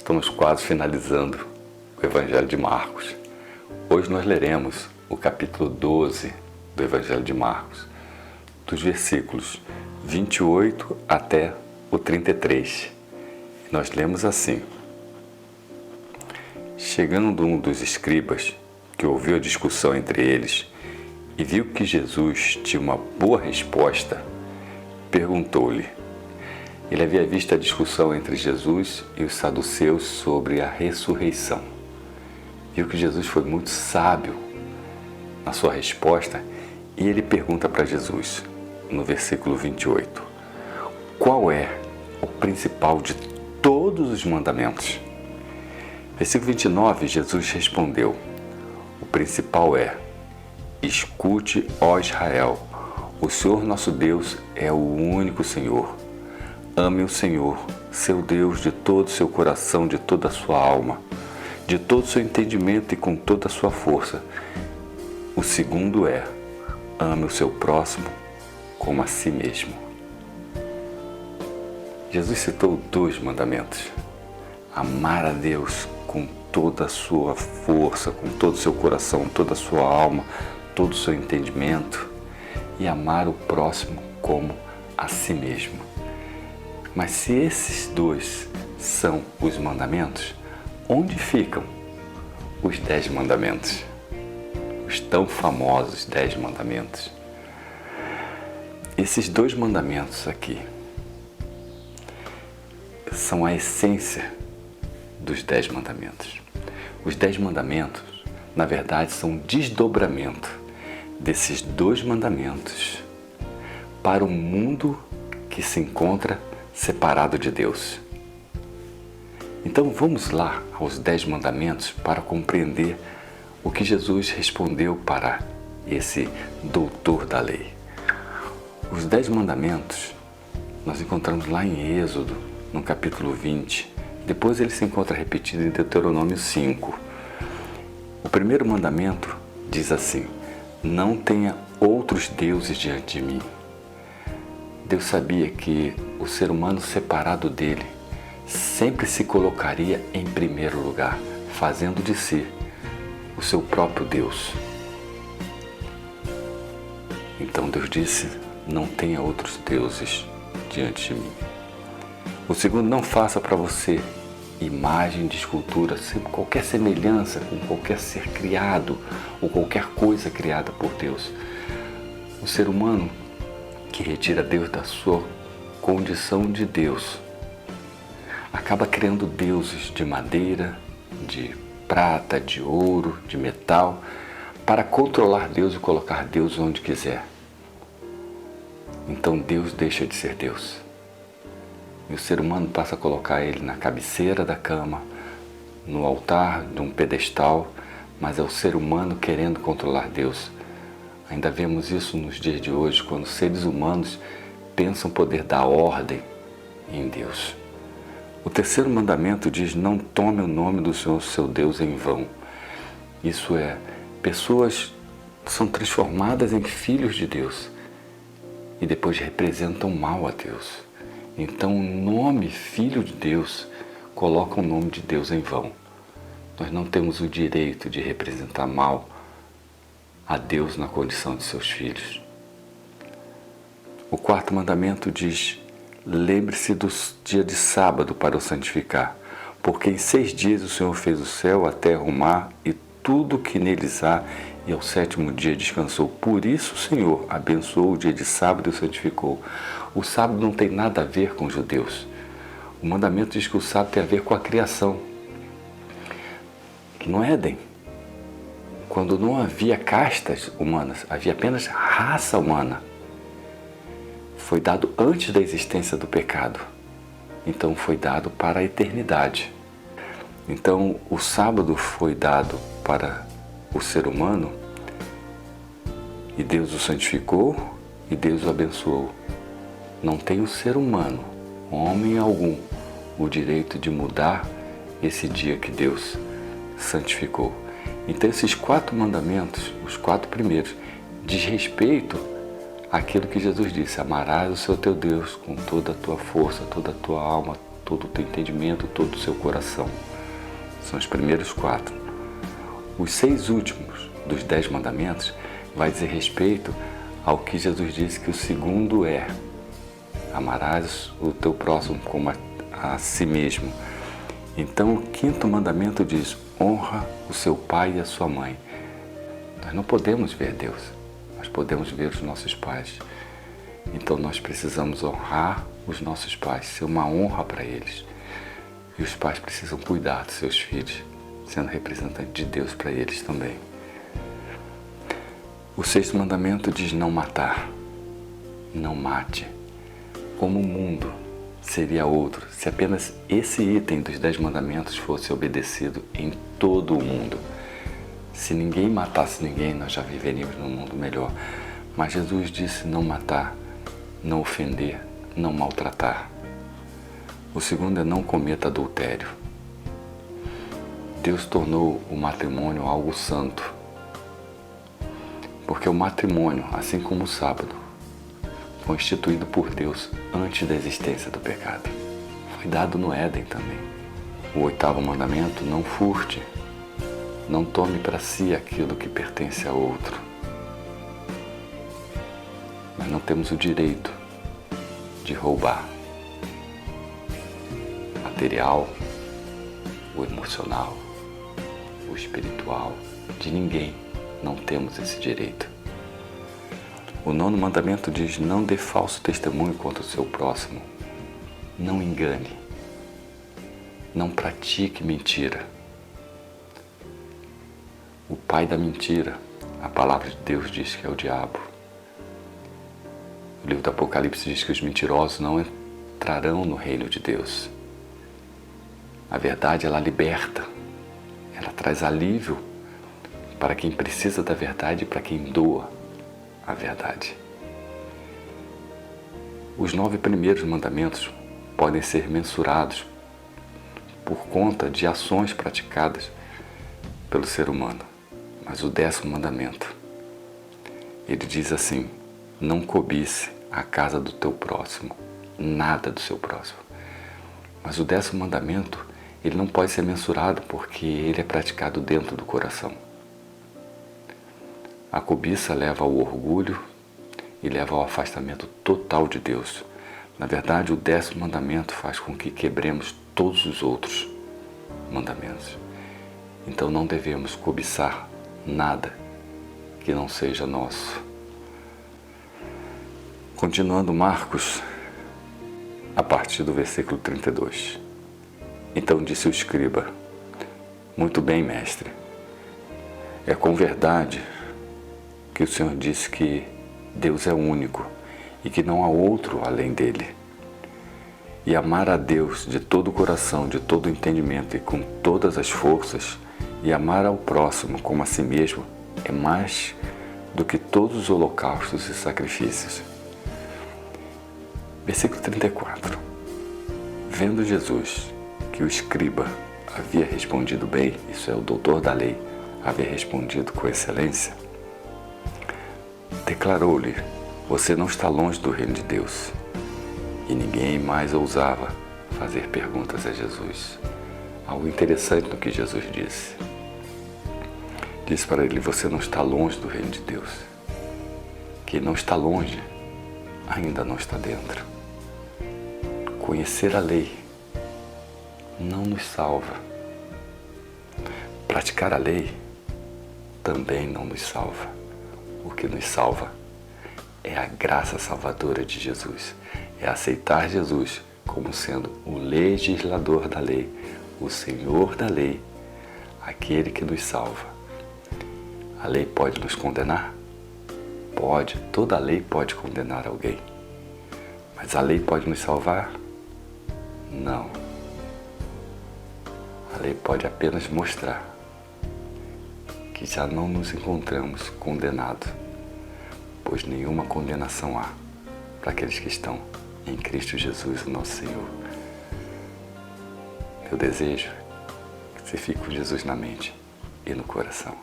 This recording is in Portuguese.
Estamos quase finalizando o Evangelho de Marcos. Hoje nós leremos o capítulo 12 do Evangelho de Marcos, dos versículos 28 até o 33. Nós lemos assim: Chegando um dos escribas, que ouviu a discussão entre eles e viu que Jesus tinha uma boa resposta, perguntou-lhe. Ele havia visto a discussão entre Jesus e os saduceus sobre a ressurreição. Viu que Jesus foi muito sábio na sua resposta e ele pergunta para Jesus, no versículo 28, qual é o principal de todos os mandamentos? Versículo 29, Jesus respondeu, o principal é: escute, ó Israel, o Senhor nosso Deus é o único Senhor. Ame o Senhor, seu Deus, de todo o seu coração, de toda a sua alma, de todo o seu entendimento e com toda a sua força. O segundo é: ame o seu próximo como a si mesmo. Jesus citou 2 mandamentos: amar a Deus com toda a sua força, com todo o seu coração, toda a sua alma, todo o seu entendimento, e amar o próximo como a si mesmo. Mas se esses 2 são os mandamentos, onde ficam os 10 mandamentos? Os tão famosos 10 mandamentos. Esses 2 mandamentos aqui são a essência dos 10 mandamentos. Os 10 mandamentos, na verdade, são um desdobramento desses 2 mandamentos para o mundo que se encontra separado de Deus. Então vamos lá aos 10 mandamentos para compreender o que Jesus respondeu para esse doutor da lei. Os 10 mandamentos nós encontramos lá em Êxodo, no capítulo 20. Depois ele se encontra repetido em Deuteronômio 5. O primeiro mandamento diz assim: não tenha outros deuses diante de mim. Deus sabia que o ser humano separado dele sempre se colocaria em primeiro lugar, fazendo de si o seu próprio Deus. Então Deus disse: não tenha outros deuses diante de mim. O segundo: não faça para você imagem de escultura, qualquer semelhança com qualquer ser criado ou qualquer coisa criada por Deus. O ser humano que retira Deus da sua condição de Deus acaba criando deuses de madeira, de prata, de ouro, de metal, para controlar Deus e colocar Deus onde quiser. Então Deus deixa de ser Deus. E o ser humano passa a colocar ele na cabeceira da cama, no altar de um pedestal, mas é o ser humano querendo controlar Deus. Ainda vemos isso nos dias de hoje, quando seres humanos pensam poder dar ordem em Deus. O terceiro mandamento diz: não tome o nome do Senhor, seu Deus, em vão. Isso é, pessoas são transformadas em filhos de Deus e depois representam mal a Deus. Então o nome Filho de Deus coloca o nome de Deus em vão. Nós não temos o direito de representar mal a Deus na condição de seus filhos. O quarto mandamento diz: lembre-se do dia de sábado para o santificar, porque em 6 dias o Senhor fez o céu, a terra, o mar e tudo que neles há, e ao 7º dia descansou. Por isso o Senhor abençoou o dia de sábado e o santificou. O sábado não tem nada a ver com os judeus. O mandamento diz que o sábado tem a ver com a criação. No Éden, quando não havia castas humanas, havia apenas raça humana. Foi dado antes da existência do pecado. Então foi dado para a eternidade. Então o sábado foi dado para o ser humano e Deus o santificou e Deus o abençoou. Não tem o ser humano, homem algum, o direito de mudar esse dia que Deus santificou. Então esses 4 mandamentos, os 4 primeiros, diz respeito àquilo que Jesus disse: amarás o seu teu Deus com toda a tua força, toda a tua alma, todo o teu entendimento, todo o seu coração. São os primeiros 4. Os 6 últimos dos 10 mandamentos vai dizer respeito ao que Jesus disse que o segundo é: amarás o teu próximo como a si mesmo. Então o 5º mandamento diz: honra o seu pai e a sua mãe. Nós não podemos ver Deus, nós podemos ver os nossos pais. Então nós precisamos honrar os nossos pais, ser uma honra para eles. E os pais precisam cuidar dos seus filhos, sendo representante de Deus para eles também. O 6º mandamento diz: não matar. Não mate. Como o mundo seria outro se apenas esse item dos 10 mandamentos fosse obedecido em todo o mundo. Se ninguém matasse ninguém, nós já viveríamos num mundo melhor. Mas Jesus disse: não matar, não ofender, não maltratar. O 2º é: não cometa adultério. Deus tornou o matrimônio algo santo, porque o matrimônio, assim como o sábado, foi instituído por Deus antes da existência do pecado. Foi dado no Éden também. O 8º mandamento: não furte. Não tome para si aquilo que pertence a outro. Mas não temos o direito de roubar material, o emocional, o espiritual, de ninguém. Não temos esse direito. O 9º mandamento diz: não dê falso testemunho contra o seu próximo. Não engane. Não pratique mentira. O pai da mentira, a palavra de Deus diz que é o diabo. O livro do Apocalipse diz que os mentirosos não entrarão no reino de Deus. A verdade, ela liberta. Ela traz alívio para quem precisa da verdade e para quem doa a verdade. Os 9 primeiros mandamentos podem ser mensurados por conta de ações praticadas pelo ser humano. Mas o 10º mandamento, ele diz assim: não cobice a casa do teu próximo, nada do seu próximo. Mas o 10º mandamento, ele não pode ser mensurado porque ele é praticado dentro do coração. A cobiça leva ao orgulho e leva ao afastamento total de Deus. Na verdade, o 10º mandamento faz com que quebremos todos os outros mandamentos. Então não devemos cobiçar nada que não seja nosso. Continuando Marcos, a partir do versículo 32. Então disse o escriba: muito bem, mestre. É com verdade que o Senhor disse que Deus é único e que não há outro além dele. E amar a Deus de todo o coração, de todo o entendimento e com todas as forças, e amar ao próximo como a si mesmo, é mais do que todos os holocaustos e sacrifícios. Versículo 34. Vendo Jesus que o escriba havia respondido bem, isso é, o doutor da lei, havia respondido com excelência, declarou-lhe: você não está longe do reino de Deus. E ninguém mais ousava fazer perguntas a Jesus. Algo interessante no que Jesus disse. Disse para ele: você não está longe do reino de Deus. Quem não está longe, ainda não está dentro. Conhecer a lei não nos salva. Praticar a lei também não nos salva. O que nos salva é a graça salvadora de Jesus. É aceitar Jesus como sendo o legislador da lei, o Senhor da lei, aquele que nos salva. A lei pode nos condenar? Pode, toda lei pode condenar alguém. Mas a lei pode nos salvar? Não. A lei pode apenas mostrar que já não nos encontramos condenados, pois nenhuma condenação há para aqueles que estão em Cristo Jesus, o nosso Senhor. Meu desejo é que você fique com Jesus na mente e no coração.